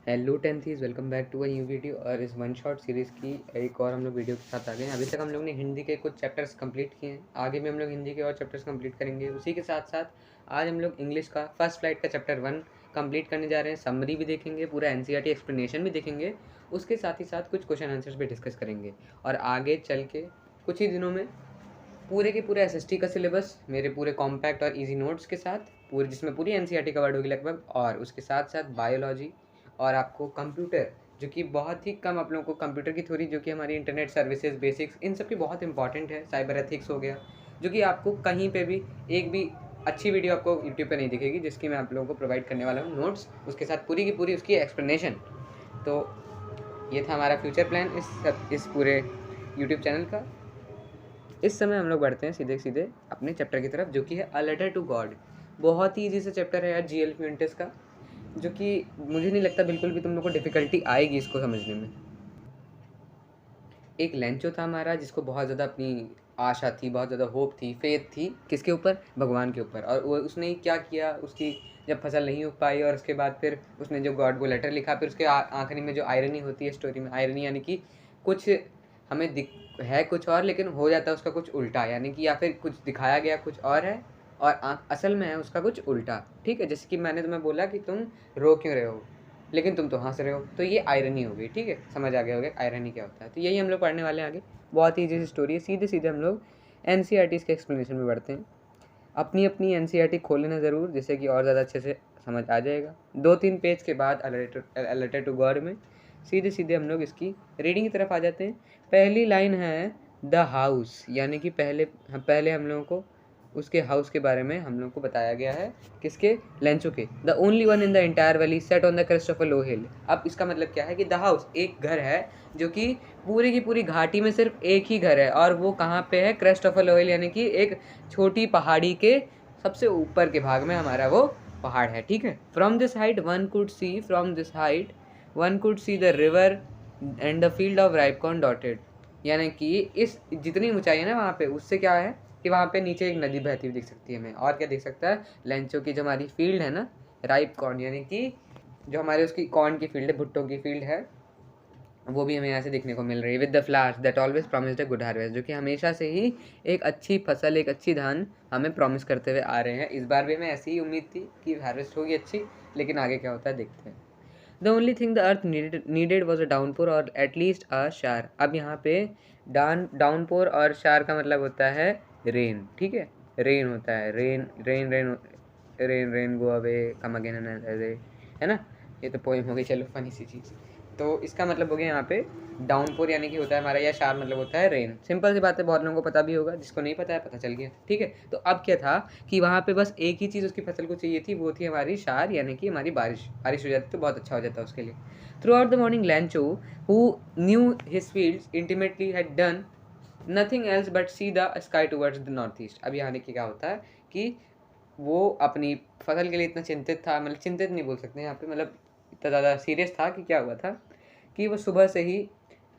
Hello tenthies, welcome back to a new video. और इस one shot series की एक और हम लोग वीडियो के साथ आ गए हैं। अभी तक हम लोग ने हिंदी के कुछ चैप्टर्स कंप्लीट किए हैं, आगे भी हम लोग हिंदी के और चैप्टर्स कंप्लीट करेंगे। उसी के साथ साथ आज हम लोग इंग्लिश का फर्स्ट फ्लाइट का चैप्टर 1 कंप्लीट करने जा रहे हैं। समरी भी देखेंगे, पूरा एनसीईआरटी एक्सप्लेनेशन भी देखेंगे, उसके साथ ही साथ कुछ क्वेश्चन आंसर्स भी डिस्कस करेंगे। और आगे चल के कुछ ही दिनों में पूरे के पूरे एसएसटी का सिलेबस मेरे पूरे कॉम्पैक्ट और इजी नोट्स के साथ, पूरे जिसमें पूरी एनसीईआरटी कवर्ड होगी लगभग, और उसके साथ साथ बायोलॉजी और आपको कंप्यूटर, जो कि बहुत ही कम आप लोगों को कंप्यूटर की थ्योरी, जो कि हमारी इंटरनेट सर्विसेज बेसिक्स इन सब की बहुत इंपॉर्टेंट है। साइबर एथिक्स हो गया, जो कि आपको कहीं पे भी एक भी अच्छी वीडियो आपको यूट्यूब पे नहीं दिखेगी, जिसकी मैं आप लोगों को प्रोवाइड करने वाला हूँ नोट्स, उसके साथ पूरी की पूरी उसकी एक्सप्लेनेशन। तो ये था हमारा फ्यूचर प्लान इस पूरे यूट्यूब चैनल का। इस समय हम लोग बढ़ते हैं सीधे सीधे अपने चैप्टर की तरफ, जो कि है अ लेटर टू गॉड। बहुत ही ईजी सा चैप्टर है यार, जीएल फ्यूंटिस का, जो कि मुझे नहीं लगता बिल्कुल भी तुम लोग को डिफ़िकल्टी आएगी इसको समझने में। एक लेंचो था हमारा, जिसको बहुत ज़्यादा अपनी आशा थी, बहुत ज़्यादा होप थी, फेथ थी, किसके ऊपर? भगवान के ऊपर। और वो उसने क्या किया, उसकी जब फसल नहीं उग पाई और उसके बाद फिर उसने जो गॉड को लेटर लिखा, फिर उसके आखिरी में जो आयरनी होती है स्टोरी में, आयरनी यानी कि कुछ हमें दिख है कुछ और लेकिन हो जाता है उसका कुछ उल्टा, यानी कि या फिर कुछ दिखाया गया कुछ और है और असल में है उसका कुछ उल्टा। ठीक है, जैसे कि मैंने तुम्हें बोला कि तुम रो क्यों रहे हो लेकिन तुम तो हंस रहे हो, तो ये आयरनी हो गई। ठीक है, समझ आ गया होगा आयरनी क्या होता है। तो यही हम लोग पढ़ने वाले हैं आगे। बहुत ही ईजी सी स्टोरी है, सीधे सीधे हम लोग एनसीईआरटी के एक्सप्लेनेशन में बढ़ते हैं। अपनी अपनी एनसीईआरटी खोल लेना ज़रूर, जिससे कि और ज़्यादा अच्छे से समझ आ जाएगा। 2-3 पेज के बाद अ लेटर टू गॉड में सीधे सीधे हम लोग इसकी रीडिंग की तरफ आ जाते हैं। पहली लाइन है द हाउस, यानी कि पहले हम लोगों को उसके हाउस के बारे में हम लोग को बताया गया है। किसके? लेंचो के। The only one in the entire valley set on the crest of a low hill. अब इसका मतलब क्या है कि द हाउस एक घर है, जो कि पूरी की पूरी घाटी में सिर्फ एक ही घर है, और वो कहाँ पे है? क्रेस्ट ऑफ अ लो हिल, यानी कि एक छोटी पहाड़ी के सबसे ऊपर के भाग में हमारा वो पहाड़ है। ठीक है, from this height one could see the river and the field of ripe corn dotted. यानी कि इस जितनी ऊंचाई है ना वहाँ पे, उससे क्या है कि वहाँ पे नीचे एक नदी बहती हुई दिख सकती है हमें। और क्या दिख सकता है? लेंचो की जो हमारी फील्ड है ना, राइप कॉर्न, यानी कि जो हमारे उसकी कॉर्न की फील्ड है, भुट्टो की फील्ड है, वो भी हमें यहाँ से देखने को मिल रही है। With the flowers that always promised a good harvest, जो कि हमेशा से ही एक अच्छी फसल, एक अच्छी धान हमें प्रॉमिस करते हुए आ रहे हैं। इस बार भी हमें ऐसी ही उम्मीद थी कि हार्वेस्ट होगी अच्छी, लेकिन आगे क्या होता है देखते हैं। The only thing the earth needed was a downpour और एटलीस्ट अ शार। अब यहाँ पे डाउनपोर और शार का मतलब होता है रेन। ठीक है, रेन होता है, rain rain rain rain rain go away come again है ना। ये तो पोएम हो गई, चलो फनी सी चीज़। तो इसका मतलब हो गया यहाँ पे डाउनपोर, यानी कि होता है हमारा, या शार मतलब होता है रेन। सिंपल सी बात है, बहुत लोगों को पता भी होगा, जिसको नहीं पता है पता चल गया। ठीक है, तो अब क्या था कि वहाँ पे बस एक ही चीज़ उसकी फसल को चाहिए थी, वो थी हमारी शार, यानी कि हमारी बारिश। बारिश हो जाती तो बहुत अच्छा हो जाता उसके लिए। Through out the morning लैंचो, who knew his fields intimately had done nothing else but see the sky towards the north east. अब यहाँ देखिए क्या होता है कि वो अपनी फसल के लिए इतना चिंतित था, मतलब चिंतित नहीं बोल सकते यहाँ पे, मतलब इतना ज़्यादा सीरियस था कि क्या हुआ था कि वो सुबह से ही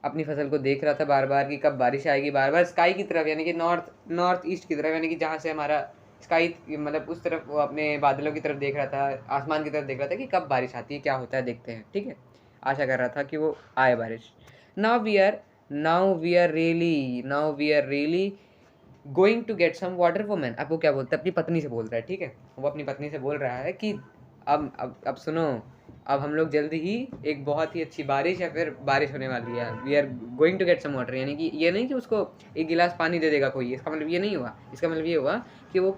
अपनी फसल को देख रहा था बार बार कि कब बारिश आएगी, बार बार स्काई की तरफ, यानी कि नॉर्थ ईस्ट की तरफ, यानी कि जहाँ से हमारा स्काई, मतलब उस तरफ वो अपने बादलों की तरफ देख रहा था, आसमान की तरफ देख रहा था कि कब बारिश आती है, क्या होता है देखते हैं। ठीक है, आशा कर रहा था कि वो आए बारिश। Now we are really going to get some water for man. अब वो क्या बोलता है? अपनी पत्नी से बोल रहा है। ठीक है, वो अपनी पत्नी से बोल रहा है कि अब सुनो, अब हम लोग जल्दी ही एक बहुत ही अच्छी बारिश या फिर बारिश होने वाली है। We are going to get some water, यानी कि ये नहीं कि उसको एक गिलास पानी दे देगा कोई, इसका मतलब ये नहीं हुआ। इसका मतलब ये हुआ कि वो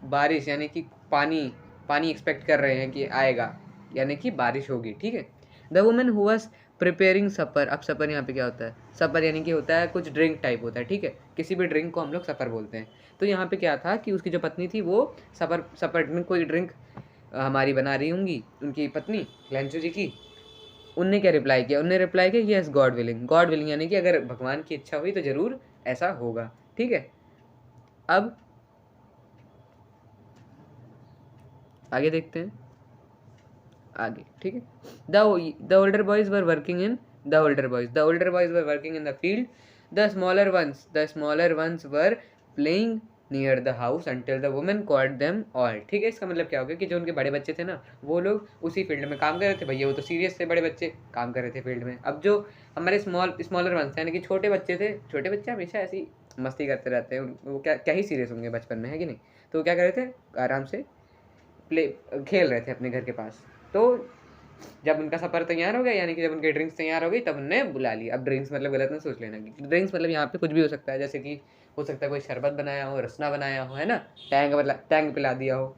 बारिश यानी कि पानी पानी एक्सपेक्ट कर रहे हैं कि आएगा, यानी कि बारिश होगी। ठीक है, the woman who was preparing supper. अब सपर यहाँ पे क्या होता है? सपर यानी कि होता है कुछ ड्रिंक टाइप होता है। ठीक है, किसी भी ड्रिंक को हम लोग सपर बोलते हैं। तो यहाँ पे क्या था कि उसकी जो पत्नी थी वो सपर में कोई ड्रिंक हमारी बना रही होंगी, उनकी पत्नी लेंचो जी की। उनने क्या रिप्लाई किया? उनने रिप्लाई किया yes God willing. God willing यानी कि अगर भगवान की इच्छा हुई तो जरूर ऐसा होगा। ठीक है, अब आगे देखते हैं आगे। ठीक है, the older boys were working in the older boys were working in the field, the smaller ones were playing near the house until the women called them all. ठीक है, इसका मतलब क्या हो गया कि जो उनके बड़े बच्चे थे ना, वो लोग उसी फील्ड में काम कर रहे थे। भैया वो तो सीरियस थे, बड़े बच्चे काम कर रहे थे फील्ड में। अब जो हमारे स्मॉलर वंस यानी कि छोटे बच्चे थे, छोटे बच्चे हमेशा ऐसी मस्ती करते रहते हैं, वो क्या ही सीरियस होंगे बचपन में, है कि नहीं। तो वो क्या कर रहे थे, आराम से खेल रहे थे अपने घर के पास। तो जब उनका सफ़र तैयार हो गया, यानी कि जब उनकी ड्रिंक्स तैयार हो गई, तब उनने बुला लिया। अब ड्रिंक्स मतलब गलत ना सोच लेना, ड्रिंक्स मतलब यहाँ पे कुछ भी हो सकता है, जैसे कि हो सकता है कोई शरबत बनाया हो, रसना बनाया हो, है ना, टैंग पिला दिया हो।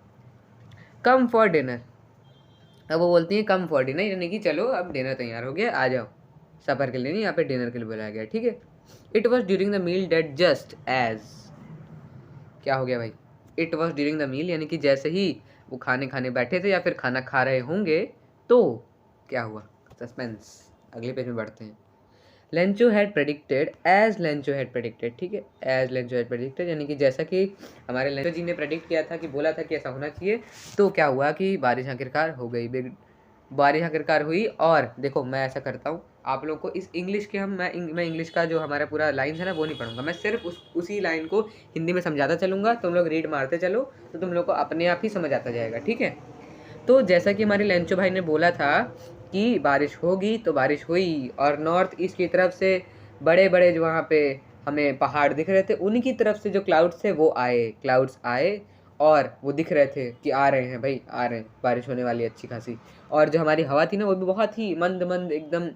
कम फॉर डिनर, अब वो बोलती है कम फॉर डिनर, यानी कि चलो अब डिनर तैयार हो गया, आ जाओ। सफ़र के लिए नहीं, यहाँ पे डिनर के लिए बुलाया गया। ठीक है, it was during the meal that just as, क्या हो गया भाई, it was during the meal यानी कि जैसे ही वो खाने बैठे थे या फिर खाना खा रहे होंगे, तो क्या हुआ, सस्पेंस, अगले पेज में बढ़ते हैं। Lencho had predicted, as Lencho had predicted. ठीक है, एज लेंचो हैड प्रेडिक्टेड यानी कि जैसा कि हमारे लेंचो जी ने प्रेडिक्ट किया था, कि बोला था कि ऐसा होना चाहिए, तो क्या हुआ कि बारिश आखिरकार हो गई, बारिश आखिरकार हुई। और देखो मैं ऐसा करता हूँ, आप लोगों को इस इंग्लिश के मैं इंग्लिश का जो हमारा पूरा लाइन है ना, वो नहीं पढ़ूंगा, मैं सिर्फ उसी लाइन को हिंदी में समझाता चलूँगा, तुम लोग रीड मारते चलो, तो तुम लोग को अपने आप ही समझ आता जाएगा। ठीक है, तो जैसा कि हमारे लेंचो भाई ने बोला था कि बारिश होगी, तो बारिश हुई। और नॉर्थ ईस्ट की तरफ से बड़े बड़े जो वहाँ पे हमें पहाड़ दिख रहे थे, उनकी तरफ से जो क्लाउड्स थे वो आए, क्लाउड्स आए, और वो दिख रहे थे कि आ रहे हैं भाई, आ रहे हैं, बारिश होने वाली अच्छी खासी। और जो हमारी हवा थी ना, वो भी बहुत ही मंद मंद, एकदम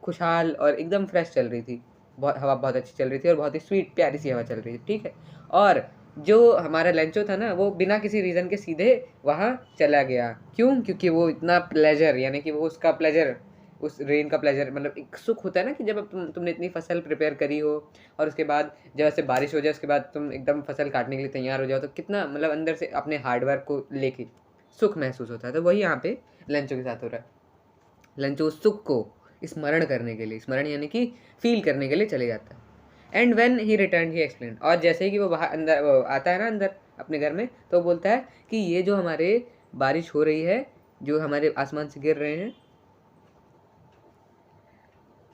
खुशहाल और एकदम फ्रेश चल रही थी। हवा बहुत अच्छी चल रही थी और बहुत ही स्वीट प्यारी सी हवा चल रही थी। ठीक है, और जो हमारा लेंचो था ना, वो बिना किसी रीज़न के सीधे वहाँ चला गया। क्यों? क्योंकि वो इतना प्लेजर, यानी कि वो उसका प्लेजर, उस रेन का प्लेजर, मतलब एक सुख होता है ना कि जब तुमने इतनी फसल प्रिपेयर करी हो, और उसके बाद जब ऐसे बारिश हो जाए, उसके बाद तुम एकदम फसल काटने के लिए तैयार हो जाओ, तो कितना मतलब अंदर से अपने हार्डवर्क को लेके सुख महसूस होता है। तो वही यहाँ पे लेंचो के साथ हो रहा है। लेंचो उस सुख को स्मरण करने के लिए, स्मरण यानी कि फील करने के लिए चले जाता है। And when he return he explain, और जैसे ही कि वो बाहर अंदर वो आता है ना अंदर अपने घर में, तो बोलता है कि ये जो हमारे बारिश हो रही है, जो हमारे आसमान से गिर रहे हैं।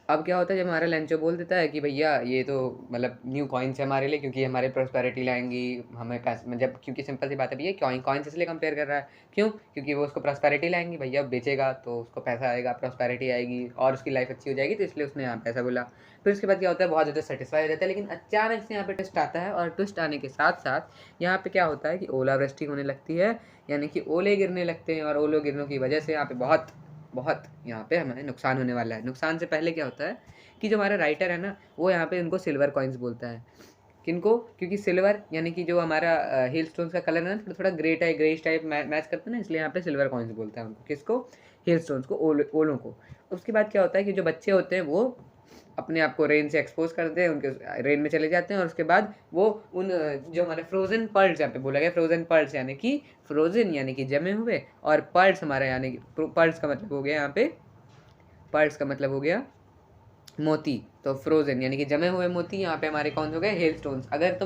अब क्या होता है, जब हमारा लेंचो बोल देता है कि भैया ये तो मतलब न्यू कॉइन्स है हमारे लिए, क्योंकि हमारे प्रॉस्पेरिटी लाएंगी हमें पैसे, जब क्योंकि सिंपल सी बात है भैया, कॉइन्स इसलिए कंपेयर कर रहा है, क्यों? क्योंकि वो उसको प्रॉस्पेरिटी लाएंगी, भैया बेचेगा तो उसको पैसा आएगा, प्रॉस्पेरिटी आएगी और उसकी लाइफ अच्छी हो जाएगी, तो इसलिए उसने यहाँ पैसा बोला। फिर उसके बाद क्या होता है, बहुत ज़्यादा सेटिस्फाई हो जाता है। लेकिन अचानक से यहाँ पे ट्विस्ट आता है, और ट्विस्ट आने के साथ साथ यहाँ पे क्या होता है कि ओलावृष्टि होने लगती है, यानी कि ओले गिरने लगते हैं, और ओले गिरने की वजह से यहाँ पे बहुत बहुत यहाँ पे हमें नुकसान होने वाला है। नुकसान से पहले क्या होता है कि जो हमारा राइटर है ना, वो यहाँ पे उनको सिल्वर कॉइन्स बोलता है। किनको? क्योंकि सिल्वर यानी कि जो हमारा हेल स्टोन्स का कलर है ना, थोड़ा थोड़ा ग्रेइश टाइप मैच करता है ना, इसलिए यहाँ पे सिल्वर कॉइन्स बोलता है उनको। किसको? हेल स्टोन्स को, ओलों को। उसके बाद क्या होता है कि जो बच्चे होते हैं वो अपने आप को रेन से एक्सपोज करते हैं, उनके रेन में चले जाते हैं, और उसके बाद वो उन जो हमारे फ्रोजन पर्ल्स, यहाँ पे बोला गया फ्रोजन पर्ल्स, यानी कि फ्रोजन यानी कि जमे हुए, और पर्ल्स हमारा यानी कि पर्ल्स का मतलब हो गया यहाँ पे, पर्ल्स का मतलब हो गया मोती। तो फ्रोजन यानी कि जमे हुए मोती, यहाँ पे हमारे कौन हो गए, हेल स्टोन्स। अगर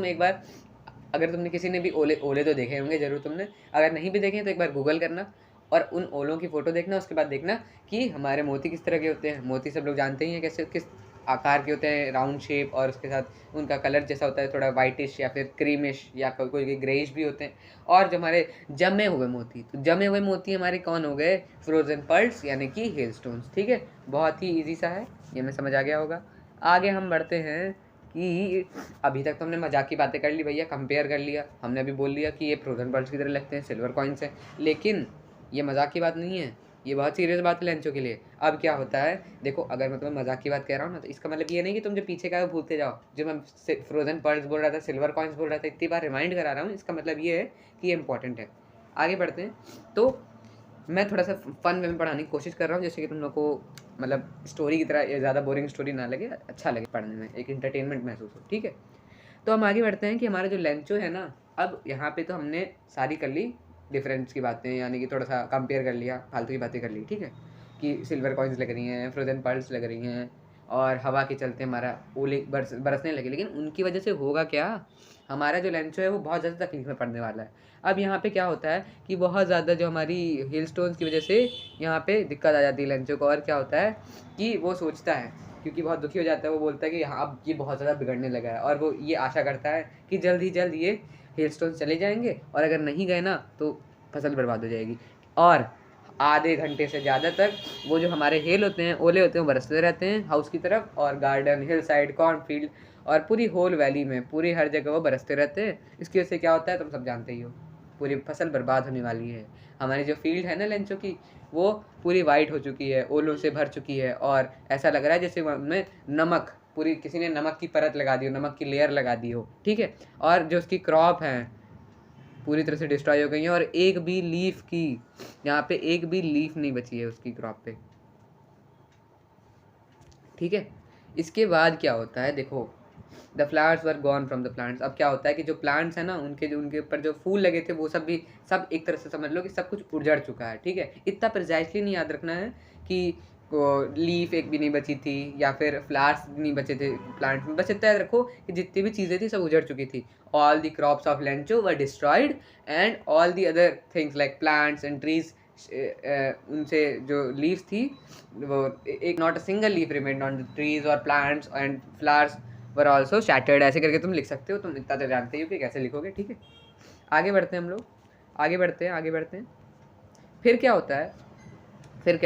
तुमने किसी ने भी ओले तो देखे होंगे जरूर तुमने, अगर नहीं भी देखे तो एक बार गूगल करना और उन ओलों की फ़ोटो देखना, उसके बाद देखना कि हमारे मोती किस तरह के होते हैं। मोती सब लोग जानते ही हैं कैसे, किस आकार के होते हैं, राउंड शेप, और उसके साथ उनका कलर जैसा होता है, थोड़ा वाइटिश या फिर क्रीमिश या कोई ग्रेइश भी होते हैं। और जो हमारे जमे हुए मोती, तो जमे हुए मोती हमारे कौन हो गए, फ्रोजन पर्ल्स यानी कि हेल स्टोन्स। ठीक है, बहुत ही ईजी सा है, ये हमें समझ आ गया होगा। आगे हम बढ़ते हैं कि अभी तक तो हमने मजाक की बातें कर ली भैया, कंपेयर कर लिया, हमने अभी बोल लिया कि ये फ्रोजन पर्ल्स की तरह लगते हैं, सिल्वर कॉइन्स हैं, लेकिन ये मजाक की बात नहीं है, ये बहुत सीरियस बात है लेंचो के लिए। अब क्या होता है, देखो अगर मैं तुम्हें मजाक की बात कह रहा हूँ ना, तो इसका मतलब ये नहीं कि तुम जो पीछे का है वो भूलते जाओ। जो मैं फ्रोजन पर्ल्स बोल रहा था, सिल्वर कॉइन्स बोल रहा था, इतनी बार रिमाइंड करा रहा हूँ, इसका मतलब ये है कि ये इंपॉर्टेंट है। आगे बढ़ते हैं, तो मैं थोड़ा सा फन वे में पढ़ाने की कोशिश कर रहा हूँ, जैसे कि तुम लोग को मतलब स्टोरी की तरह ज़्यादा बोरिंग स्टोरी ना लगे, अच्छा लगे पढ़ने में, एक इंटरटेनमेंट महसूस हो। ठीक है, तो हम आगे बढ़ते हैं कि हमारा जो लेंचो है ना, अब यहाँ पे तो हमने सारी कर ली डिफरेंस की बातें, यानी कि थोड़ा सा कंपेयर कर लिया, फालतू की बातें कर ली। ठीक है, कि सिल्वर कॉइन्स लग रही हैं, फ्रोजन पर्ल्स लग रही हैं, और हवा के चलते हमारा ओले बरसने लगे। लेकिन उनकी वजह से होगा क्या, हमारा जो लेंचो है वो बहुत ज़्यादा तकलीफ में पड़ने वाला है। अब यहाँ पे क्या होता है कि बहुत ज़्यादा जो हमारी हिल स्टोन्स की वजह से यहाँ पे दिक्कत आ जाती है लेंचो को। और क्या होता है कि वो सोचता है क्योंकि बहुत दुखी हो जाता है। वो बोलता है कि हाँ अब ये बहुत ज़्यादा बिगड़ने लगा है, और वो ये आशा करता है कि जल्द ही जल्द ये हेलस्टोन चले जाएंगे, और अगर नहीं गए ना तो फसल बर्बाद हो जाएगी। और आधे घंटे से ज़्यादा तक वो जो हमारे हेल होते हैं, ओले होते हैं, वो बरसते रहते हैं हाउस की तरफ, और गार्डन, हिल साइड, कॉर्नफील्ड और पूरी होल वैली में, पूरी हर जगह वो बरसते रहते हैं। इसकी वजह से क्या होता है तुम सब जानते ही हो, पूरी फसल बर्बाद होने वाली है। हमारी जो फील्ड है ना लेंचो की, वो पूरी वाइट हो चुकी है, ओलों से भर चुकी है, और ऐसा लग रहा है जैसे उनमें नमक, पूरी किसी ने नमक की परत लगा दी हो, नमक की लेयर लगा दी हो, ठीक है। और जो उसकी क्रॉप है पूरी तरह से डिस्ट्रॉय हो गई है, और एक भी लीफ की, यहाँ पे एक भी लीफ नहीं बची है उसकी क्रॉप पे, ठीक है। इसके बाद क्या होता है देखो, the flowers were gone from the plants. अब क्या होता है कि जो प्लांट्स है ना, उनके ऊपर जो फूल लगे थे वो सब भी, सब एक तरह से समझ लो कि सब कुछ उजड़ चुका है, ठीक है। इतना प्रिसाइजली नहीं याद रखना है कि लीफ एक भी नहीं बची थी या फिर फ्लावर्स नहीं बचे थे प्लांट में, बस इतना याद रखो कि जितनी भी चीज़ें थी सब उजड़ चुकी थी। All the crops of Lencho were destroyed and all the other things like plants and trees, उनसे जो लीव्स थी वो एक, not a single leaf remained on the trees और plants and flowers were also shattered. ऐसे करके तुम लिख सकते हो, तुम इतना तो जानते ही हो कि कैसे लिखोगे, ठीक है। आगे बढ़ते हैं हम लोग, आगे बढ़ते हैं। फिर क्या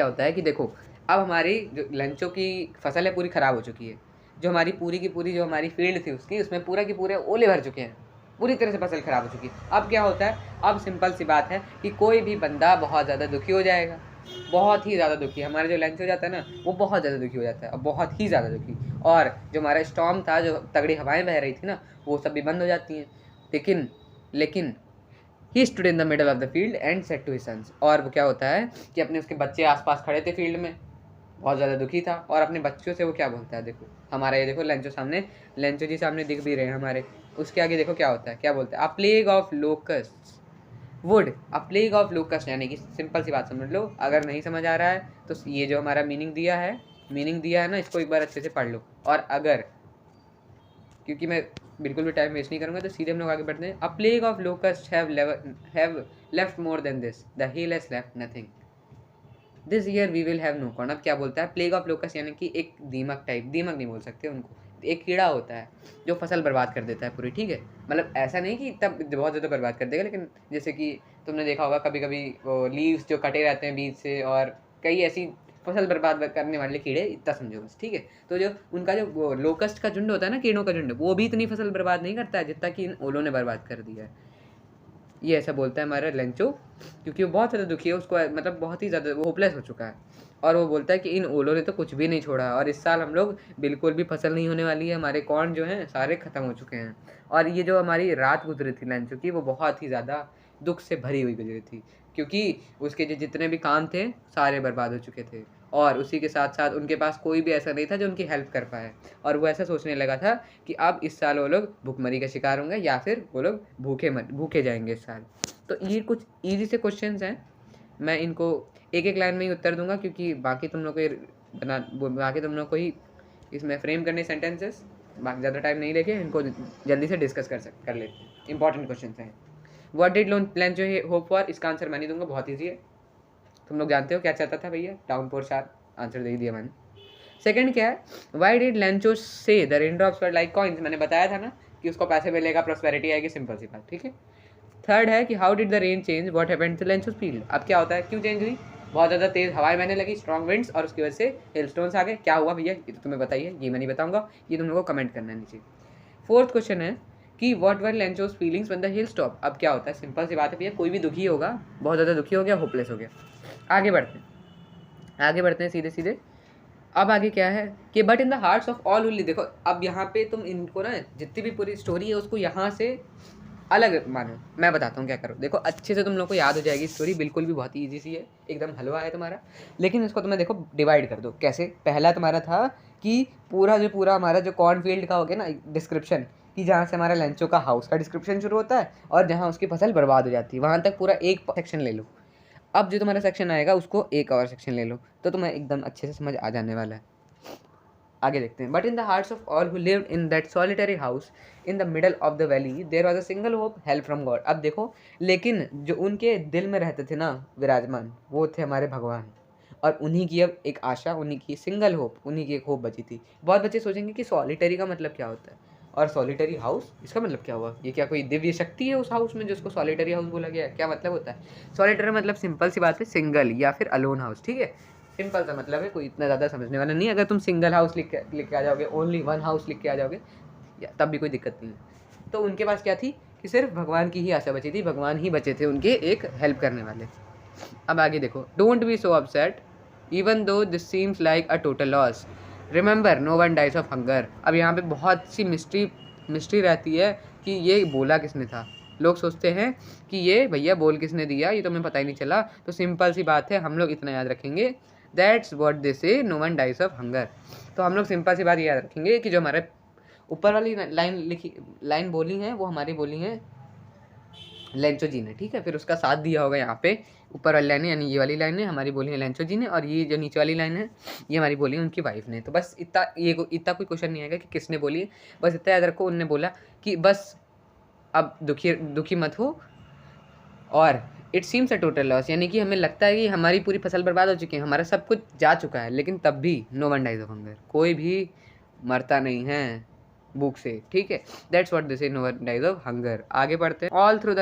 होता है कि देखो, अब हमारी जो लेंचो की फसल है पूरी ख़राब हो चुकी है। जो हमारी पूरी की पूरी जो हमारी फील्ड थी उसकी, उसमें पूरा की पूरे ओले भर चुके हैं, पूरी तरह से फसल ख़राब हो चुकी है। अब क्या होता है, अब सिंपल सी बात है कि कोई भी बंदा बहुत ज़्यादा दुखी हो जाएगा, बहुत ही ज़्यादा दुखी। हमारा जो लंच हो जाता है ना, वो बहुत ज़्यादा दुखी हो जाता है, अब बहुत ही ज़्यादा दुखी। और जो हमारा स्टॉर्म था, जो तगड़ी हवाएं बह रही थी ना, वो सब भी बंद हो जाती हैं। लेकिन he stood in the middle of the field and said to his sons. और वो क्या होता है कि अपने उसके बच्चे आसपास खड़े थे फील्ड में, बहुत ज़्यादा दुखी था, और अपने बच्चों से वो क्या बोलता है, देखो हमारा ये देखो लेंचो जी सामने दिख भी रहे हैं हमारे। उसके आगे देखो क्या होता है, क्या बोलता है, अ plague of locust would. A plague of locust, यानी कि सिंपल सी बात समझ लो। अगर नहीं समझ आ रहा है तो ये जो हमारा मीनिंग दिया है ना, इसको एक बार अच्छे से पढ़ लो। और अगर, क्योंकि मैं बिल्कुल भी टाइम वेस्ट नहीं करूँगा, तो सीधे हम लोग आगे बढ़ते हैं। A plague of locust have left more than this, the hail has left nothing, this year we will have no corn. अब क्या बोलता है, प्लेग ऑफ लोकस्ट यानी कि एक दीमक टाइप, दीमक नहीं बोल सकते उनको, एक कीड़ा होता है जो फसल बर्बाद कर देता है पूरी, ठीक है। मतलब ऐसा नहीं कि तब बहुत ज़्यादा बर्बाद कर देगा, लेकिन जैसे कि तुमने देखा होगा कभी कभी वो लीव्स जो कटे रहते हैं बीज से, और कई ऐसी फसल बर्बाद करने वाले कीड़े, इतना समझो बस, ठीक है। तो जो उनका जो वो लोकस्ट का झुंड होता है ना, कीड़ों का झुंड, वो भी इतनी फसल बर्बाद नहीं करता है जितना कि इन ओलों ने बर्बाद कर दिया है। ये ऐसा बोलता है हमारा लेंचो, क्योंकि वो बहुत ज़्यादा दुखी है, उसको मतलब बहुत ही ज़्यादा वो होपलेस हो चुका है। और वो बोलता है कि इन ओलों ने तो कुछ भी नहीं छोड़ा, और इस साल हम लोग बिल्कुल भी फसल नहीं होने वाली है, हमारे कॉर्न जो हैं सारे ख़त्म हो चुके हैं। और ये जो हमारी रात गुजरी थी लेंचो की, वो बहुत ही ज़्यादा दुख से भरी हुई गुजरी थी, क्योंकि उसके जो जितने भी काम थे सारे बर्बाद हो चुके थे, और उसी के साथ साथ उनके पास कोई भी ऐसा नहीं था जो उनकी हेल्प कर पाए। और वो ऐसा सोचने लगा था कि अब इस साल वो लोग भुखमरी का शिकार होंगे, या फिर वो लोग भूखे जाएंगे इस साल। तो ये कुछ ईजी से क्वेश्चंस हैं, मैं इनको एक एक लाइन में ही उत्तर दूंगा, क्योंकि बाकी तुम लोग को ही इसमें फ्रेम करने सेंटेंसेस, बाकी ज़्यादा टाइम नहीं लेके इनको जल्दी से डिस्कस कर लेते हैं। इंपॉर्टेंट क्वेश्चन हैं। व्हाट डिड प्लान जो है होप फॉर, इसका आंसर मैं नहीं दूंगा, बहुत ईजी है, तुम लोग जानते हो क्या चाहता था भैया, डाउनपोर शार, आंसर दे दिया मैंने। सेकंड क्या है, वाई डिड लेंचो से the raindrops were like coins, मैंने बताया था ना कि उसको पैसे मिलेगा, प्रॉस्पेरिटी आएगी, सिंपल सी बात, ठीक है। थर्ड है कि how did the rain change, what happened to Lencho's field. अब क्या होता है, क्यों चेंज हुई, बहुत ज़्यादा तेज़ हवाएं बहने लगी, स्ट्रॉन्ग विंड्स, और उसकी वजह से हेलस्टोन्स आ गए। क्या हुआ भैया, ये तो तुम्हें बताइए, ये मैं नहीं बताऊंगा, ये तुम लोगों को कमेंट करना है नीचे। फोर्थ क्वेश्चन है कि what were Lencho's feelings when the hail stop. अब क्या होता है, सिंपल सी बात है भैया, कोई भी दुखी होगा, बहुत ज़्यादा दुखी हो गया, होपलेस हो गया। आगे बढ़ते हैं सीधे सीधे। अब आगे क्या है कि but in the hearts of all wholly, देखो अब यहाँ पे तुम इनको ना, जितनी भी पूरी स्टोरी है उसको यहाँ से अलग मानो। मैं बताता हूँ क्या करो, देखो अच्छे से तुम लोग को याद हो जाएगी स्टोरी, बिल्कुल भी बहुत ही ईजी सी है, एकदम हलवा है तुम्हारा। लेकिन इसको तुम्हें देखो डिवाइड कर दो कैसे। पहला तुम्हारा था कि पूरा हमारा जो कॉर्नफील्ड का हो गया ना डिस्क्रिप्शन, कि जहाँ से हमारा लेंचो का हाउस का डिस्क्रिप्शन शुरू होता है और जहाँ उसकी फसल बर्बाद हो जाती है, वहाँ तक पूरा एक सेक्शन ले लो। अब जो तुम्हारा सेक्शन आएगा उसको एक और सेक्शन ले लो, तो तुम्हें एकदम अच्छे से समझ आ जाने वाला है। आगे देखते हैं। But in the hearts of all who lived in that solitary house in the middle of the valley there was a single hope, help from God. अब देखो, लेकिन जो उनके दिल में रहते थे ना विराजमान, वो थे हमारे भगवान। और उन्हीं की अब एक आशा, उन्हीं की सिंगल होप, उन्हीं की एक होप बची थी। बहुत बच्चे सोचेंगे कि सॉलिटरी का मतलब क्या होता है, और सॉलिटरी हाउस, इसका मतलब क्या हुआ, ये क्या कोई दिव्य शक्ति है उस हाउस में जिसको सॉलिटरी हाउस बोला गया है, क्या मतलब होता है? सॉलिटरी मतलब सिंपल सी बात है, सिंगल या फिर अलोन हाउस, ठीक है, सिंपल सा मतलब है, कोई इतना ज़्यादा समझने वाला नहीं है। अगर तुम सिंगल हाउस लिख के आ जाओगे, ओनली वन हाउस लिख के आ जाओगे, तब भी कोई दिक्कत नहीं है। तो उनके पास क्या थी कि सिर्फ भगवान की ही आशा बची थी, भगवान ही बचे थे उनके एक हेल्प करने वाले। अब आगे देखो, don't be so upset even though this seems like a total loss, remember no one dies of hunger. अब यहाँ पे बहुत सी मिस्ट्री रहती है कि ये बोला किसने था। लोग सोचते हैं कि ये भैया बोल किसने दिया, ये तो हमें पता ही नहीं चला। तो सिंपल सी बात है, हम लोग इतना याद रखेंगे, that's what they say, no one dies of hunger. तो हम लोग सिंपल सी बात याद रखेंगे कि जो हमारे ऊपर वाली लाइन बोली है वो हमारी बोली है लेंचो जी ने, ठीक है। फिर उसका साथ दिया होगा यहाँ पे ऊपर वाली लाइन, यानी ये वाली लाइन है हमारी बोली है लेंचो जी ने, और ये जो नीचे वाली लाइन है ये हमारी बोली है उनकी वाइफ ने। तो बस इतना कोई क्वेश्चन नहीं आएगा कि किसने बोली है, बस इतना याद रखो, उनने बोला कि बस अब दुखी मत हो, और it seems a total loss, यानी कि हमें लगता है कि हमारी पूरी फसल बर्बाद हो चुकी है, हमारा सब कुछ जा चुका है, लेकिन तब भी no one dies of hunger, कोई भी मरता नहीं है भूख से, ठीक है। That's what this is, no one dies of hunger. आगे बढ़ते हैं। All through the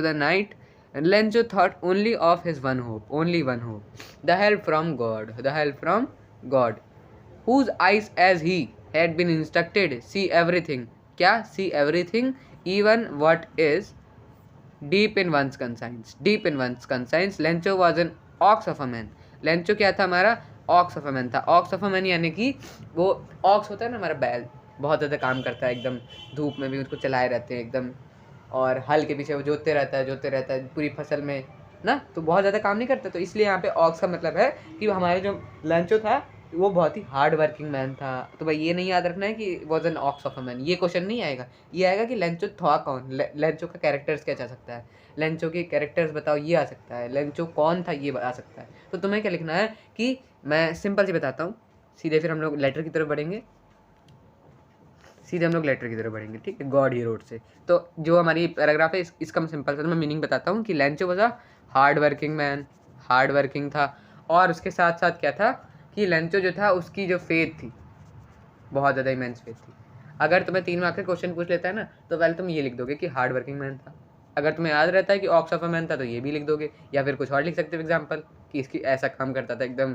night Lencho thought only of his one hope, the help from God, whose eyes as he had been instructed see everything, क्या see everything, even what is deep in one's conscience. Lencho was an ox of a man. Lencho क्या था हमारा? Ox of a man था। Ox of a man यानी कि वो aux होता है ना हमारा बैल, बहुत ज़्यादा काम करता है, एकदम धूप में भी उसको चलाए रहते हैं एकदम, और हल के पीछे वो जोतते रहता है पूरी फसल में ना, तो बहुत ज़्यादा काम नहीं करता। तो इसलिए यहाँ पे ऑक्स का मतलब है कि हमारे जो लेंचो था वो बहुत ही हार्ड वर्किंग मैन था। तो भाई ये नहीं याद रखना है कि was an ox of a man, ये क्वेश्चन नहीं आएगा। ये आएगा कि लेंचो था कौन, लेंचो का कैरेक्टर्स क्या जा सकता है, लेंचो के कैरेक्टर्स बताओ, ये आ सकता है, लेंचो कौन था ये आ सकता है। तो तुम्हें क्या लिखना है कि मैं सिंपल से बताता हूँ, सीधे फिर हम लोग लेटर की तरफ बढ़ेंगे, ठीक है, गॉड ही रोड से। तो जो हमारी पैराग्राफ है इसका मैं सिंपल सा मैं मीनिंग बताता हूँ कि Lencho was a hard working man, hard working था, और उसके साथ साथ क्या था कि लेंचो जो था उसकी जो फेथ थी बहुत ज़्यादा इमेंस फेथ थी। अगर तुम्हें 3 मार्क्स का क्वेश्चन पूछ लेता है ना, तो पहले तुम ये लिख दोगे कि हार्ड वर्किंग मैन था। अगर तुम्हें याद रहता है कि ऑक्स ऑफ अ मैन था तो ये भी लिख दोगे, या फिर कुछ और लिख सकते हो एग्जाम्पल कि इसकी ऐसा काम करता था एकदम,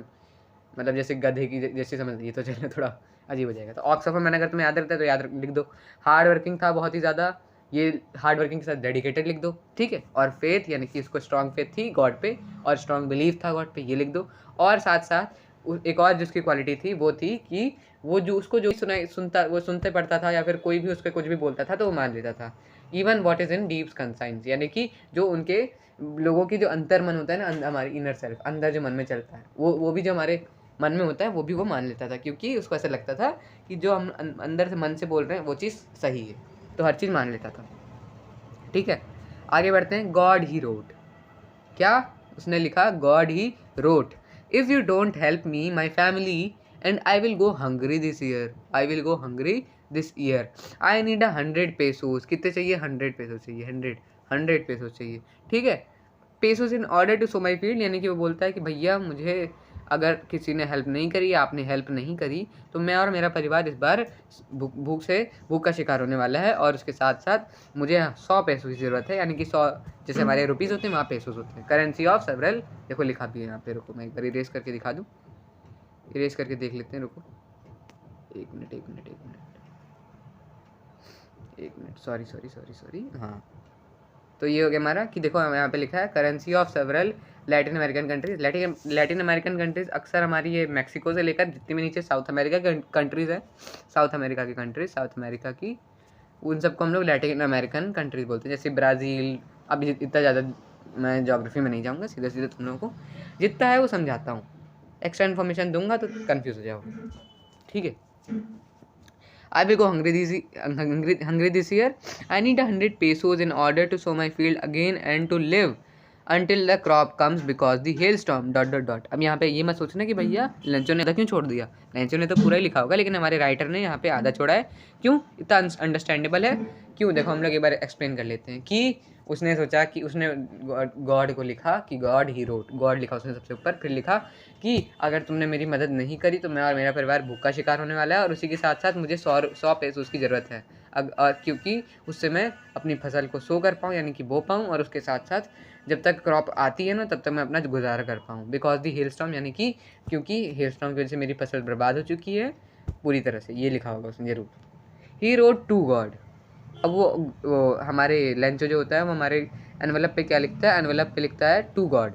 मतलब जैसे गधे की जैसे समझ लीजिए, तो चलिए थोड़ा अजीब हो जाएगा। तो ऑक्स ऑफ अ मैन अगर तुम्हें याद रहता है तो याद लिख दो, हार्ड वर्किंग था बहुत ही ज़्यादा, ये हार्ड वर्किंग के साथ डेडिकेटेड लिख दो, ठीक है। और फेथ यानी कि उसको स्ट्रॉन्ग फेथ थी गॉड पे, और स्ट्रॉन्ग बिलीव था गॉड पे, ये लिख दो। और साथ साथ एक और जिसकी क्वालिटी थी वो थी कि वो जो उसको जो सुनते पढ़ता था, या फिर कोई भी उसके कुछ भी बोलता था तो वो मान लेता था। Even what is in deep conscience, यानी कि जो उनके लोगों की जो अंतर मन होता है ना, हमारी इनर सेल्फ, अंदर जो मन में चलता है, वो भी जो हमारे मन में होता है वो भी वो मान लेता था, क्योंकि उसको ऐसा लगता था कि जो हम अंदर से मन से बोल रहे हैं वो चीज़ सही है, तो हर चीज़ मान लेता था, ठीक है। आगे बढ़ते हैं। गॉड ही रोट, क्या उसने लिखा? God he wrote, if you don't help me my family and I will go hungry this year, I need 100 pesos. कितने चाहिए? 100 पेसोस चाहिए, 100 पेसोस चाहिए, ठीक है। Pesos in order to sow my field, यानी कि वो बोलता है कि भैया मुझे अगर किसी ने हेल्प नहीं करी, आपने हेल्प नहीं करी, तो मैं और मेरा परिवार इस बार भूख का शिकार होने वाला है, और उसके साथ साथ मुझे 100 पैसों की ज़रूरत है, यानी कि 100 जैसे हमारे रुपीज़ होते हैं वहाँ पेसोस होते हैं, करेंसी ऑफ सेवरल। देखो लिखा भी है यहाँ पे, रुको मैं एक बार इरेज करके दिखा दूँ, इरेज करके देख लेते हैं, रुको एक मिनट, सॉरी, हाँ। तो ये हो गया हमारा कि देखो यहाँ पे लिखा है currency of several Latin American countries. Latin American countries अक्सर हमारी ये मैक्सिको से लेकर जितनी भी नीचे साउथ अमेरिका की कंट्रीज़ है, साउथ अमेरिका की, उन सबको हम लोग लैटिन अमेरिकन कंट्रीज बोलते हैं, जैसे ब्राज़ील। अब इतना ज़्यादा मैं ज्योग्राफी में नहीं जाऊँगा, सीधे तुम लोगों को जितना है वो समझाता हूँ, एक्स्ट्रा इन्फॉर्मेशन दूंगा तो कन्फ्यूज़ हो जाओगे, ठीक है। I will go hungry this year. I need 100 pesos in order to sow my field again and to live until the crop comes because the hailstorm ... अब यहाँ पे ये मत सोचना कि भैया लेंचो ने आधा क्यों छोड़ दिया, लेंचो ने तो पूरा ही लिखा होगा, लेकिन हमारे राइटर ने यहाँ पे आधा छोड़ा है। क्यों? इतना अंडरस्टैंडेबल है। क्यों? देखो हम लोग एक बार एक्सप्लेन कर लेते हैं कि उसने सोचा कि उसने गॉड को लिखा कि गॉड ही रोट, गॉड लिखा उसने सबसे ऊपर, फिर लिखा कि अगर तुमने मेरी मदद नहीं करी तो मैं और मेरा परिवार भूख का शिकार होने वाला है, और उसी के साथ साथ मुझे 100 पेसोस की ज़रूरत है क्योंकि उससे मैं अपनी फसल को सो कर पाऊँ, यानी कि बो पाऊँ, और उसके साथ साथ जब तक क्रॉप आती है ना तब तक मैं अपना गुजारा कर पाऊँ। बिकॉज दी हेलस्टॉर्म, यानी कि क्योंकि हेलस्टॉर्म की वजह से मेरी फसल बर्बाद हो चुकी है पूरी तरह से, ये लिखा होगा उसने जरूर। He wrote to God. अब वो हमारे लेंचो जो होता है वो हमारे एनवेलप पे क्या लिखता है? एनवेलप पे लिखता है to God.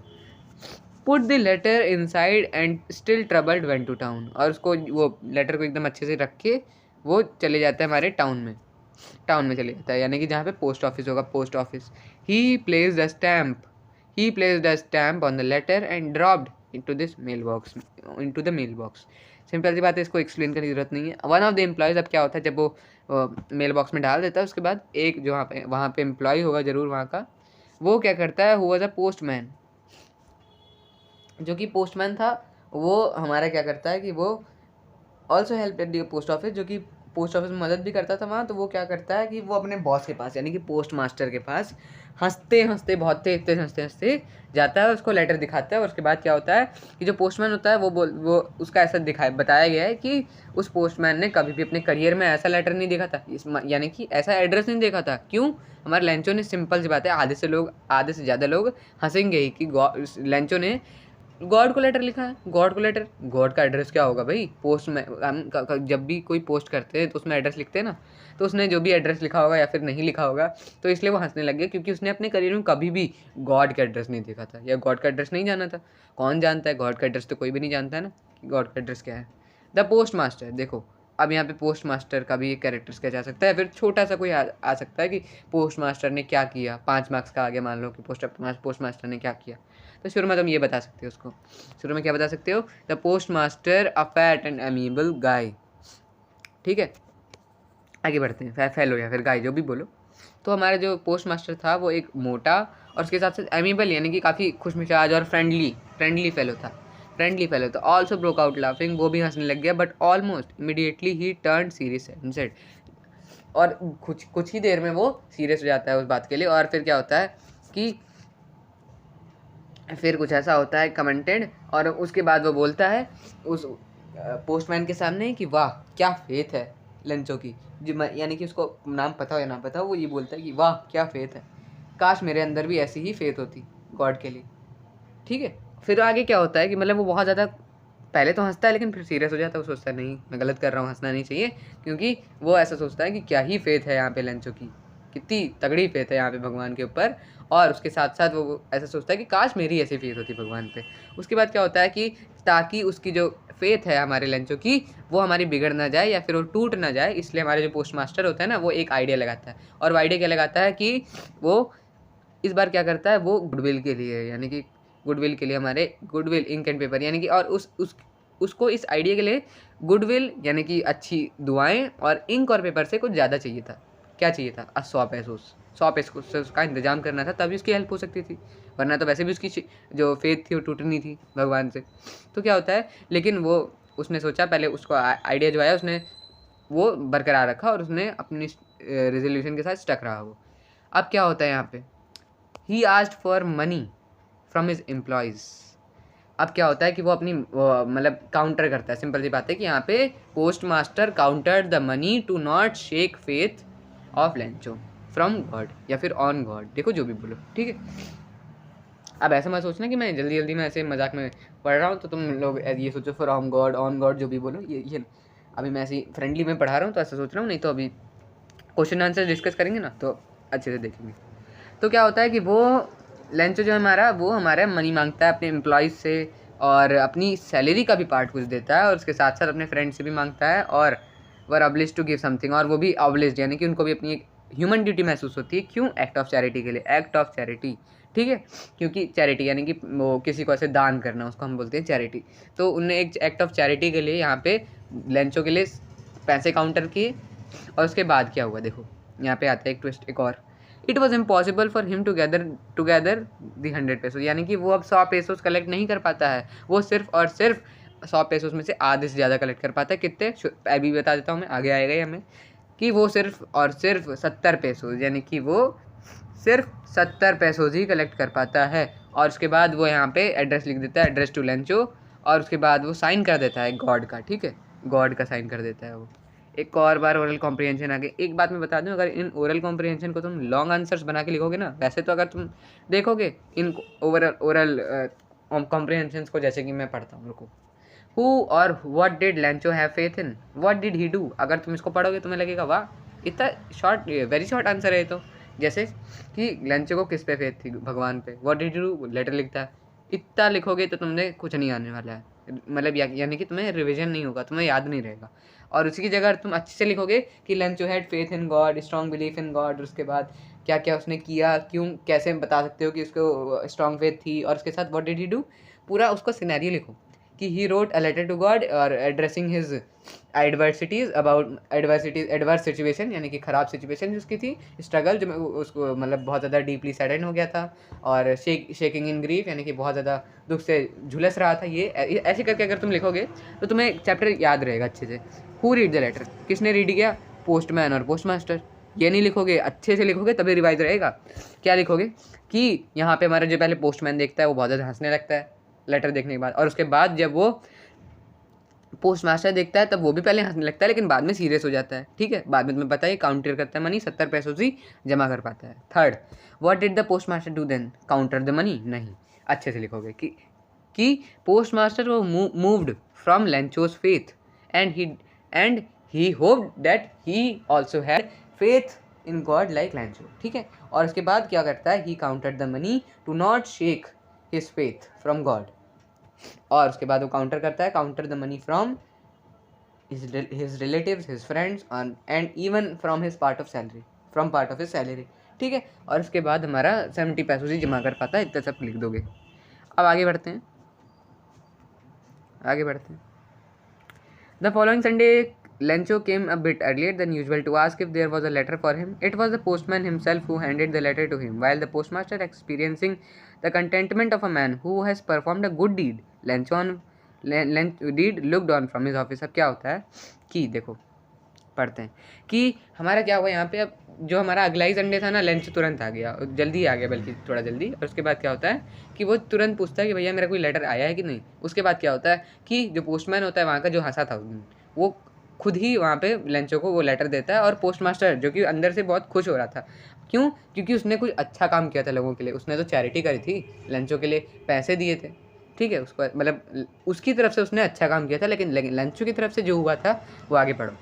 Put the letter inside and still troubled went to town. और उसको वो लेटर को एकदम अच्छे से रख के वो चले जाता है हमारे टाउन में चले जाता है, यानी कि जहाँ पे पोस्ट ऑफिस होगा, post office. He placed the stamp on the letter and dropped into the mail box. Simple सी बात है, इसको एक्सप्लेन करने की जरूरत नहीं है। वन ऑफ द एम्प्लॉयज़, अब क्या होता है जब वो मेल बॉक्स में डाल देता है, उसके बाद एक जो वहाँ पे एम्प्लॉय होगा जरूर वहाँ का, वो क्या करता है, हु वाज अ पोस्टमैन, जो कि पोस्टमैन था, वो हमारा क्या करता है कि वो also help at the post office, जो कि पोस्ट ऑफिस में मदद भी करता था वहाँ। तो वो क्या करता है कि वो अपने बॉस के पास, यानी कि पोस्ट मास्टर के पास हंसते जाता है, उसको लेटर दिखाता है। और उसके बाद क्या होता है कि जो पोस्टमैन होता है वो उसका ऐसा बताया गया है कि उस पोस्टमैन ने कभी भी अपने करियर में ऐसा लेटर नहीं देखा था, यानी कि ऐसा एड्रेस नहीं देखा था। क्यों? हमारे लेंचो ने, सिंपल सी बात है, आधे से ज़्यादा लोग हंसेंगे ही कि लेंचो ने गॉड को लेटर लिखा है। गॉड को लेटर, गॉड का एड्रेस क्या होगा भाई? पोस्ट में हम जब भी कोई पोस्ट करते हैं तो उसमें एड्रेस लिखते हैं ना, तो उसने जो भी एड्रेस लिखा होगा या फिर नहीं लिखा होगा, तो इसलिए वो हंसने लग गया, क्योंकि उसने अपने करियर में कभी भी गॉड का एड्रेस नहीं देखा था या गॉड का एड्रेस नहीं जाना था। कौन जानता है गॉड का एड्रेस? तो कोई भी नहीं जानता है ना कि गॉड का एड्रेस क्या है। द पोस्ट मास्टर, देखो अब यहाँ पे पोस्ट मास्टर का भी एक कैरेक्टर्स किया जा सकता है, फिर छोटा सा कोई आ सकता है कि पोस्ट मास्टर ने क्या किया, 5 मार्क्स का आगे मान लो कि पोस्ट मास्टर ने क्या किया। तो शुरू में तुम ये बता सकते हो उसको, शुरू में क्या बता सकते हो? The post master a fat and amiable guy. ठीक है, आगे बढ़ते हैं। फेलो या फिर गाय, जो भी बोलो। तो हमारा जो पोस्ट मास्टर था वो एक मोटा और उसके साथ साथ एमिएबल, यानी कि काफ़ी खुशमिजाज और फ्रेंडली फेलो था। ऑल्सो ब्रोक आउट लाफिंग, वो भी हंसने लग गया। But almost immediately he turn serious and said, और कुछ ही देर में वो सीरियस हो जाता है उस बात के लिए। और फिर क्या होता है कि फिर कुछ ऐसा होता है कमेंटेड, और उसके बाद वो बोलता है उस पोस्टमैन के सामने कि वाह क्या फेथ है लेंचो की, यानी कि उसको नाम पता हो या ना पता हो, वो ये बोलता है कि वाह क्या फेथ है, काश मेरे अंदर भी ऐसी ही फेथ होती गॉड के लिए। ठीक है, फिर आगे क्या होता है कि मतलब वो बहुत ज़्यादा पहले तो हंसता है, लेकिन फिर सीरियस हो जाता है। वो सोचता है नहीं मैं गलत कर रहा हूँ, हंसना नहीं चाहिए, क्योंकि वो ऐसा सोचता है कि क्या ही फेथ है यहाँ पे लेंचो की, कितनी तगड़ी फेथ है यहाँ पे भगवान के ऊपर। और उसके साथ साथ वो ऐसा सोचता है कि काश मेरी ऐसी फेथ होती भगवान पे। उसके बाद क्या होता है कि ताकि उसकी जो फेथ है हमारे लेंचो की, वो हमारी बिगड़ ना जाए या फिर वो टूट ना जाए, इसलिए हमारे जो पोस्ट मास्टर होता है ना, वो एक आइडिया लगाता है। और वो आइडिया क्या लगाता है कि वो इस बार क्या करता है, वो गुडविल के लिए, यानी कि गुडविल के लिए, हमारे गुडविल इंक एंड पेपर, यानी कि और उसको इस आइडिया के लिए गुडविल यानी कि अच्छी दुआएं और इंक और पेपर से कुछ ज़्यादा चाहिए था। क्या चाहिए था? 100 पेसोस से उसका इंतजाम करना था, तभी उसकी हेल्प हो सकती थी, वरना तो वैसे भी उसकी जो फेथ थी वो टूटनी थी भगवान से। तो क्या होता है, लेकिन वो उसने सोचा, पहले उसको आइडिया जो आया उसने वो बरकरार रखा और उसने अपनी रेजोल्यूशन के साथ स्टक रहा वो। अब क्या होता है यहाँ पे, he asked for money from his employees. अब क्या होता है कि वो अपनी मतलब काउंटर करता है। सिंपल सी बात है कि यहाँ पे post master countered the money to not shake faith of Lencho from God या फिर ऑन गॉड, देखो जो भी बोलो। ठीक है, अब ऐसा मत सोचना कि मैं जल्दी में ऐसे मजाक में पढ़ रहा हूँ तो तुम लोग ये सोचो फ्रॉम गॉड ऑन गॉड जो भी बोलो, ये अभी मैं ऐसे फ्रेंडली में पढ़ा रहा हूँ तो ऐसा सोच रहा हूँ, नहीं तो अभी क्वेश्चन आंसर डिस्कस करेंगे ना तो अच्छे से देखेंगे। तो क्या होता है कि वो लेंचो जो हमारा, वो हमारा मनी मांगता है अपने एम्प्लॉयज़ से, और अपनी सैलरी का भी पार्ट कुछ देता है, और उसके साथ साथ अपने फ्रेंड से भी मांगता है, और वर ऑब्लिज्ड टू गिव समथिंग, और वो भी ऑब्लिज्ड यानी कि उनको भी अपनी एक ह्यूमन ड्यूटी महसूस होती है। क्यों? एक्ट ऑफ चैरिटी के लिए, एक्ट ऑफ चैरिटी। ठीक है, क्योंकि चैरिटी यानी कि वो किसी को ऐसे दान करना, उसको हम बोलते हैं चैरिटी। तो उनने एक एक्ट ऑफ चैरिटी के लिए यहाँ पे लेंचो के लिए पैसे काउंटर किए। और उसके बाद क्या हुआ, देखो यहाँ पे आता है एक ट्विस्ट, एक और। It was impossible for him to gather the 100 pesos, यानी कि वो अब 100 पेसोज कलेक्ट नहीं कर पाता है, वो सिर्फ और सिर्फ 100 पेसोज में से आधे से ज़्यादा कलेक्ट कर पाता है। कितने, अभी बता देता हूँ मैं, आगे आएगा ही हमें, कि वो सिर्फ और सिर्फ 70 पेसोज, यानी कि वो सिर्फ 70 पेसोज ही कलेक्ट कर पाता है। और उसके बाद वो यहाँ पे एड्रेस लिख देता है, एड्रेस टू लेंचो, और उसके बाद वो साइन कर देता है गॉड का, ठीक है, गॉड का साइन कर देता है वो। एक और बार ओरल कॉम्प्रिहेंशन आगे। एक बात मैं बता दूं, अगर इन ओरल कॉम्प्रिहेंशन को तुम लॉन्ग आंसर्स बना के लिखोगे ना, वैसे तो अगर तुम देखोगे इन ओरल कॉम्प्रिहेंशन को, जैसे कि मैं पढ़ता हूँ, रुको, हु और what did Lencho have faith in, what did he do, अगर तुम इसको पढ़ोगे तुम्हें लगेगा वाह इतना शॉर्ट, वेरी शॉर्ट आंसर है। तो जैसे कि लेंचो को किस पे फेथ थी, भगवान पे, what did you do, letter लिखता है। इतना लिखोगे तो तुमने कुछ नहीं आने वाला है, मतलब यानी कि तुम्हें रिवीजन नहीं होगा, तुम्हें याद नहीं रहेगा। और उसी की जगह तुम अच्छे से लिखोगे कि Lencho had faith in God, strong belief in God, उसके बाद क्या क्या उसने किया, क्यों, कैसे बता सकते हो कि उसको स्ट्रॉन्ग फेथ थी, और उसके साथ व्हाट डिड ही डू, पूरा उसका सिनेरियो लिखो कि he wrote a letter to God और addressing his adversities about adverse situation, यानी कि ख़राब सिचुएशन जो उसकी थी, स्ट्रगल जो उसको मतलब बहुत ज़्यादा डीपली सैडेन हो गया था, और शेकिंग इन ग्रीफ, यानी कि बहुत ज़्यादा दुख से झुलस रहा था। ये ऐसे करके अगर तुम लिखोगे तो तुम्हें चैप्टर याद रहेगा अच्छे से। हु रीड द लेटर, किसने रीड किया, पोस्टमैन और पोस्टमास्टर। ये नहीं लिखोगे, अच्छे से लिखोगे तभी रिवाइज रहेगा। क्या लिखोगे कि यहाँ पे हमारा जो पहले पोस्टमैन देखता है वो बहुत ज़्यादा हंसने लगता है लेटर देखने के बाद, और उसके बाद जब वो पोस्ट मास्टर देखता है तब वो भी पहले हंसने लगता है, लेकिन बाद में सीरियस हो जाता है, ठीक है, बाद में तुम्हें पता है काउंटर करता है मनी, 70 पैसों से जमा कर पाता है। Third, what did the post master do then, counter the money, नहीं, अच्छे से लिखोगे कि पोस्ट मास्टर वो moved from Lencho's faith and he hoped that he also had faith in God like Lencho, ठीक है। और उसके बाद क्या करता है, he counted the money to not shake his faith from God, और उसके बाद वो काउंटर करता है, counter the money from his relatives, his friends and even from his part of salary, from part of his salary, ठीक है। और उसके बाद हमारा 70 पैसों से जमा कर पाता है, इतना सब लिख दोगे। अब आगे बढ़ते हैं। The following Sunday Lencho came a bit earlier than usual to ask if there was a letter for him. It was the postman himself who handed the letter to him. While the postmaster, experiencing the contentment of a man who has performed a good deed, Lencho looked on from his office. अब क्या होता है कि देखो पढ़ते हैं कि हमारा क्या हुआ यहाँ पे, अब जो हमारा अगला ही संडे था ना, लंच तुरंत आ गया, जल्दी आ गया, बल्कि थोड़ा जल्दी। और उसके बाद क्या होता है कि वो तुरंत पूछता है कि भैया मेरा कोई लेटर आया है कि नहीं। उसके बाद क्या होता है कि जो पोस्टमैन होता है वहाँ का, जो हंसा था वो खुद ही वहाँ पे लंचो को वो लेटर देता है, और पोस्ट मास्टर जो कि अंदर से बहुत खुश हो रहा था। क्यों? क्योंकि उसने कुछ अच्छा काम किया था लोगों के लिए, उसने तो चैरिटी करी थी, लंचो के लिए पैसे दिए थे, ठीक है, उसको मतलब उसकी तरफ से उसने अच्छा काम किया था। लेकिन लंचो की तरफ से जो हुआ था वो आगे पढ़ो।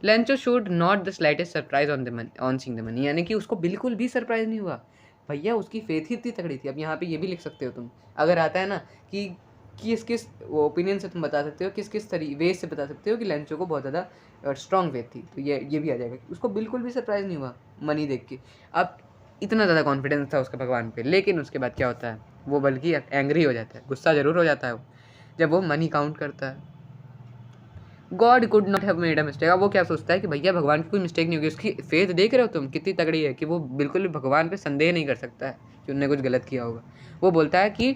Lencho showed not the slightest surprise on seeing the money, यानी कि उसको बिल्कुल भी सरप्राइज नहीं हुआ। भैया उसकी फेथ ही इतनी तगड़ी थी। अब यहाँ पे ये भी लिख सकते हो तुम, अगर आता है ना कि किस ओपिनियन से तुम बता सकते हो, किस वे से बता सकते हो कि लेंचो को बहुत ज़्यादा स्ट्रॉन्ग फेथ थी, तो ये भी आ जाएगा। उसको बिल्कुल भी सरप्राइज नहीं हुआ मनी देख के। अब इतना ज़्यादा कॉन्फिडेंस था उसका भगवान पे, लेकिन उसके बाद क्या होता है, वो बल्कि एंग्री हो जाता है, गुस्सा ज़रूर हो जाता है वो, जब वो मनी काउंट करता है। God could not have made a mistake. अब वो क्या सोचता है कि भैया भगवान की कोई मिस्टेक नहीं होगी, उसकी फेथ देख रहे हो तुम कितनी तगड़ी है कि वो बिल्कुल भी भगवान पे संदेह नहीं कर सकता है कि उन्होंने कुछ गलत किया होगा। वो बोलता है कि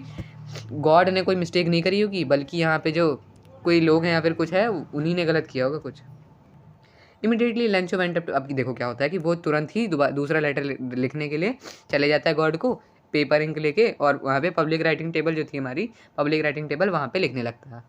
गॉड ने कोई मिस्टेक नहीं करी होगी, बल्कि यहाँ पे जो कोई लोग हैं या फिर कुछ है, उन्हीं ने गलत किया होगा कुछ। Immediately Lencho went up to, अब देखो क्या होता है कि वो तुरंत ही दूसरा लेटर लिखने के लिए चले जाता है गॉड को, पेपर इंक लेके, और वहाँ पे पब्लिक राइटिंग टेबल जो थी हमारी, पब्लिक राइटिंग टेबल वहाँ पे लिखने लगता है।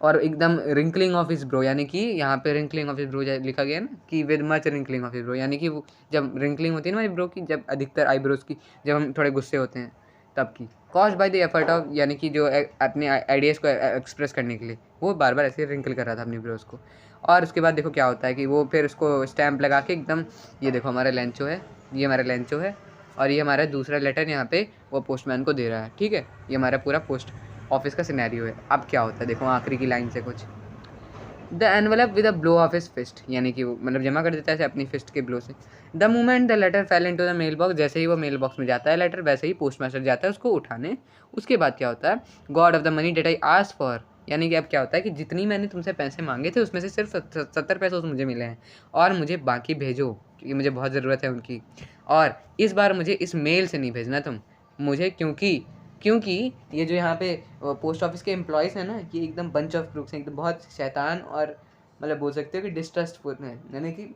और एकदम रिंकलिंग ऑफ हिज ब्रो, यानी कि यहाँ पे रिंकलिंग ऑफ हिज ब्रो लिखा गया है ना कि with much wrinkling of his bro, यानी कि वो जब रिंकलिंग होती है ना हमारी ब्रो की, जब अधिकतर आईब्रोज की, जब हम थोड़े गुस्से होते हैं तब की, caused by the effort of, यानी कि जो अपने आइडियाज़ को एक्सप्रेस करने के लिए वो बार बार ऐसे रिंकल कर रहा था अपनी ब्रोज को। और उसके बाद देखो क्या होता है कि वो फिर उसको स्टैम्प लगा के एकदम, ये देखो हमारा लेंचो है, ये हमारा लेंचो है, और ये हमारा दूसरा लेटर यहाँ पे वो पोस्टमैन को दे रहा है, ठीक है। ये हमारा पूरा पोस्ट ऑफिस का सिनेरियो है। अब क्या होता है देखो आखिरी की लाइन से कुछ, the envelope with a blow of his fist, यानी कि वो मतलब जमा कर देता है अपनी फिस्ट के ब्लो से। The moment the letter fell into the mail box, जैसे ही वो मेल बॉक्स में जाता है लेटर, वैसे ही पोस्ट मास्टर जाता है उसको उठाने। उसके बाद क्या होता है, God of the money that I ask for यानी कि अब क्या होता है कि जितनी मैंने तुमसे पैसे मांगे थे उसमें से सिर्फ 70 पैसे मुझे मिले हैं और मुझे बाकी भेजो क्योंकि मुझे बहुत ज़रूरत है उनकी। और इस बार मुझे इस मेल से नहीं भेजना तुम मुझे, क्योंकि ये जो यहाँ पे पोस्ट ऑफिस के एम्प्लॉयज़ हैं ना, ये एकदम बंच ऑफ क्रूक्स हैं, एकदम बहुत शैतान और मतलब बोल सकते हो कि डिस्ट्रस्टफुल हैं, यानी कि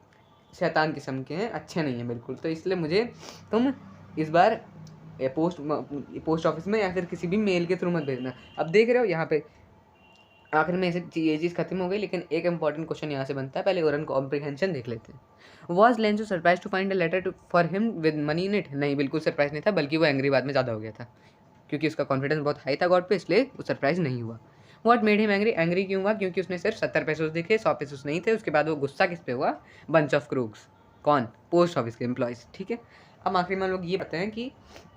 शैतान किस्म के हैं, अच्छे नहीं हैं बिल्कुल। तो इसलिए मुझे तुम इस बार पोस्ट ऑफिस में या फिर किसी भी मेल के थ्रू मत भेजना। अब देख रहे हो यहाँ पे आखिर में ये चीज़ खत्म हो गई, लेकिन एक इंपॉर्टेंट क्वेश्चन यहाँ से बनता है, पहले ओरन कॉम्प्रिहेंशन देख लेते हैं। Was Lencho surprise to find a letter for him with money in it? नहीं, बिल्कुल सरप्राइज नहीं था, बल्कि वो एंग्री बाद में ज़्यादा हो गया था क्योंकि उसका कॉन्फिडेंस बहुत हाई था गॉड पे, इसलिए वो सरप्राइज नहीं हुआ। What made him angry? Angry क्यों हुआ? क्योंकि उसने सिर्फ 70 पैसे दिखे, 100 पैसे नहीं थे। उसके बाद वो गुस्सा किस पे हुआ? Bunch of crooks. कौन? पोस्ट ऑफिस के एम्प्लॉयज़। ठीक है, अब आखिरी में हम लोग ये बताते हैं कि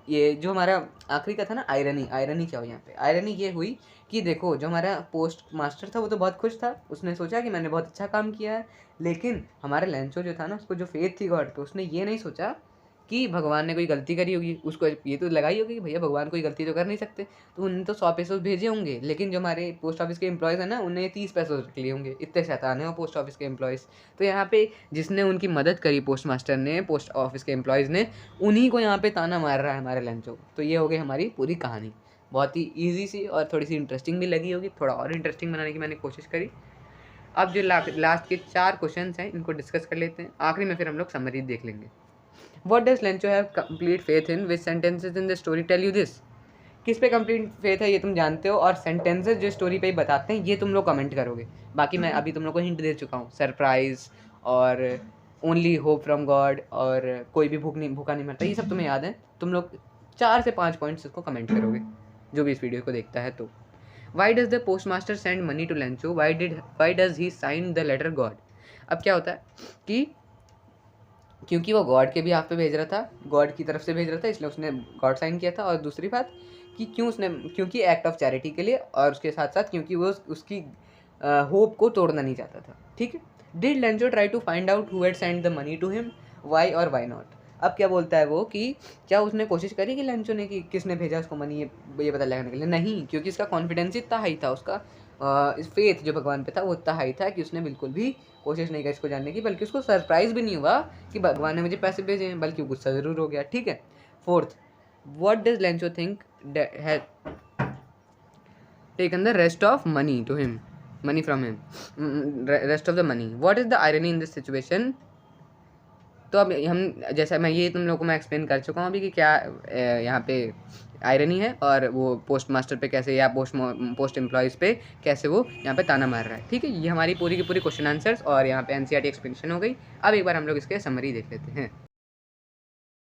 ये जो हमारा आखिरी का था ना, आयरनी क्या हुई यहाँ पे? आयरनी ये हुई कि देखो, जो हमारा पोस्ट मास्टर था वो तो बहुत खुश था, उसने सोचा कि मैंने बहुत अच्छा काम किया है, लेकिन हमारा लेंचो जो था ना, उसको जो फेथ थी गॉड पे, उसने ये नहीं सोचा कि भगवान ने कोई गलती करी होगी। उसको ये तो लगाई होगी कि भैया भगवान कोई गलती तो कर नहीं सकते, तो उन्होंने तो 100 पैसे भेजे होंगे, लेकिन जो हमारे पोस्ट ऑफिस के एम्प्लॉयज़ हैं ना, उन्हें 30 पैसे रख लिए होंगे। इतने शैतान हैं वो पोस्ट ऑफिस के एम्प्लॉयज़। तो यहाँ पे जिसने उनकी मदद करी पोस्ट मास्टर ने, पोस्ट ऑफिस के एम्प्लॉयज़ ने, उन्हीं को यहाँ पे ताना मार रहा है हमारे लेंचो। तो ये हो गई हमारी पूरी कहानी, बहुत ही ईजी सी और थोड़ी सी इंटरेस्टिंग भी लगी होगी, थोड़ा और इंटरेस्टिंग बनाने की मैंने कोशिश करी। अब जो लास्ट के 4 क्वेश्चन हैं इनको डिस्कस कर लेते हैं, आखिरी में फिर हम लोग समरी देख लेंगे। What does Lencho have complete faith in? Which sentences in the story tell you this? किस पे कंप्लीट फेथ है ये तुम जानते हो, और सेंटेंसेस जो स्टोरी पे बताते हैं ये तुम लोग कमेंट करोगे। बाकी मैं अभी तुम लोग को हिंट दे चुका हूँ, सरप्राइज और ओनली होप फ्रॉम गॉड और कोई भी भूखा नहीं मरता, ये सब तुम्हें याद है। तुम लोग 4 से 5 पॉइंट्स इसको कमेंट करोगे जो भी इस वीडियो को देखता है। तो why does the post master send money to Lencho? Why does he sign the letter God? अब क्या होता है कि क्योंकि वो गॉड के भी हाथ पे भेज रहा था, गॉड की तरफ से भेज रहा था, इसलिए उसने गॉड साइन किया था। और दूसरी बात कि क्योंकि एक्ट ऑफ चैरिटी के लिए, और उसके साथ साथ क्योंकि वो उसकी होप को तोड़ना नहीं चाहता था। ठीक है, did Lencho try to find out who had send the money to him? Why और वाई नॉट? अब क्या बोलता है वो कि क्या उसने कोशिश करी कि लेंचो ने कि किसने भेजा उसको मनी, ये पता लगाने के लिए? नहीं, क्योंकि उसका कॉन्फिडेंस इतना हाई था, उसका फेथ जो भगवान पे था वो इतना हाई था कि उसने बिल्कुल भी कोशिश नहीं की इसको जानने की, बल्कि उसको सरप्राइज भी नहीं हुआ कि भगवान ने मुझे पैसे भेजे हैं, बल्कि गुस्सा ज़रूर हो गया। ठीक है, fourth, what does Lencho think had taken the rest of money to him, money from him, rest of the money? What is the irony in this situation? तो अब हम, जैसा मैं ये तुम लोगों को मैं एक्सप्लेन कर चुका हूँ अभी कि क्या यहाँ पे आयरनी है, और वो पोस्ट मास्टर पे कैसे, या पोस्ट एम्प्लॉयज़ पे कैसे वो यहाँ पे ताना मार रहा है। ठीक है, ये हमारी पूरी की पूरी क्वेश्चन आंसर्स और यहाँ पे एनसीईआरटी एक्सप्लेनेशन हो गई। अब एक बार हम लोग इसके समरी देख लेते हैं।